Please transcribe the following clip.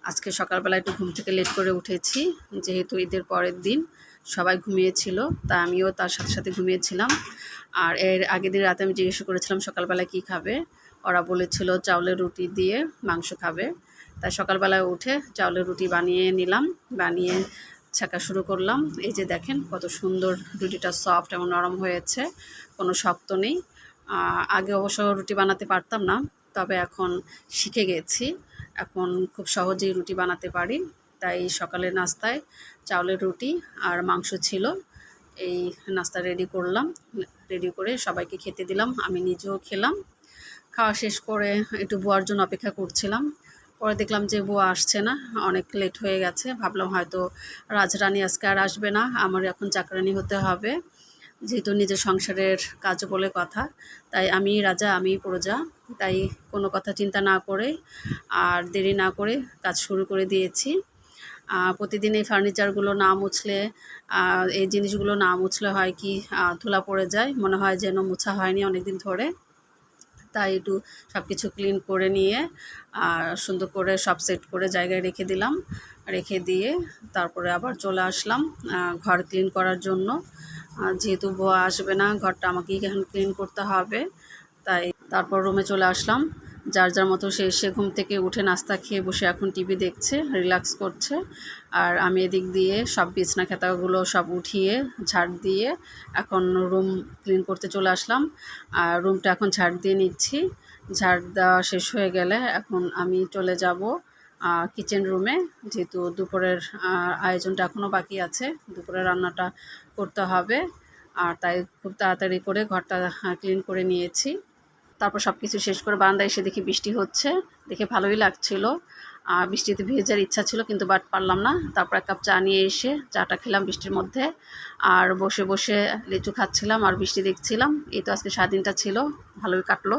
আজকে সকালবেলা একটু ঘুম থেকে লেট করে উঠেছি, যেহেতু ঈদের পরের দিন সবাই ঘুমিয়েছিল, তা আমিও তার সাথে সাথে ঘুমিয়েছিলাম। আর এর আগের দিন রাতে আমি জিজ্ঞেস করেছিলাম সকালবেলা কি খাবে, ওরা বলেছিল চাউলের রুটি দিয়ে মাংস খাবে। তাই সকালবেলায় উঠে চাউলের রুটি বানিয়ে নিলাম, বানিয়ে ছাকা শুরু করলাম। এই যে দেখেন কত সুন্দর রুটিটা সফট এবং নরম হয়েছে, কোনো শক্ত নেই। আগে অবশ্য রুটি বানাতে পারতাম না, তবে এখন শিখে গেছি, এখন খুব সহজেই রুটি বানাতে পারি। তাই সকালের নাস্তায় চাউলের রুটি আর মাংস ছিল, এই নাস্তা রেডি করলাম। রেডি করে সবাইকে খেতে দিলাম, আমি নিজেও খেলাম। খাওয়া শেষ করে একটু বুয়ার জন্য অপেক্ষা করছিলাম। পরে দেখলাম যে বুয়া আসছে না, অনেক লেট হয়ে গেছে। ভাবলাম হয়তো রাজরানী আজকে আর আসবে না, আমার এখন চাকরানি হতে হবে, যেহেতু নিজের সংসারের কাজ বলে কথা। তাই আমি রাজা আমি প্রজা, তাই কোনো কথা চিন্তা না করে আর দেরি না করে কাজ শুরু করে দিয়েছি। প্রতিদিন এই ফার্নিচারগুলো না মুছলে, এই জিনিসগুলো না মুছলে হয় কি, ধুলা পড়ে যায়, মনে হয় যেন মোছা হয়নি অনেক দিন ধরে। তাই একটু সব কিছু ক্লিন করে নিয়ে সুন্দর করে সব সেট করে জায়গায় রেখে দিলাম। রেখে দিয়ে তারপরে আবার চলে আসলাম ঘর ক্লিন করার জন্য। যেহেতু বুয়া আসবে না, ঘরটা আমাকেই এখন ক্লিন করতে হবে। তাই তারপর রুমে চলে আসলাম। যার যার মতো সে এসে ঘুম থেকে উঠে নাস্তা খেয়ে বসে এখন টিভি দেখছে, রিল্যাক্স করছে। আর আমি এদিক দিয়ে সব বিছনা খেতাগুলো সব উঠিয়ে ঝাড় দিয়ে এখন রুম ক্লিন করতে চলে আসলাম। আর রুমটা এখন ঝাড় দিয়ে নিচ্ছি। ঝাড় দেওয়া শেষ হয়ে গেলে এখন আমি চলে যাব কিচেন রুমে, যেহেতু দুপুরের আয়োজনটা এখনও বাকি আছে, দুপুরের রান্নাটা করতে হবে। আর তাই খুব তাড়াতাড়ি করে ঘরটা ক্লিন করে নিয়েছি। তারপর সব কিছু শেষ করে বারান্দায় এসে দেখি বৃষ্টি হচ্ছে, দেখে ভালোই লাগছিল। বৃষ্টিতে ভেজার ইচ্ছা ছিল, কিন্তু বাট পারলাম না। তারপর এক কাপ চা নিয়ে এসে চাটা খেলাম বৃষ্টির মধ্যে, আর বসে বসে লিচু খাচ্ছিলাম আর বৃষ্টি দেখছিলাম। এই তো আজকে সারাদিনটা ছিল, ভালোই কাটলো।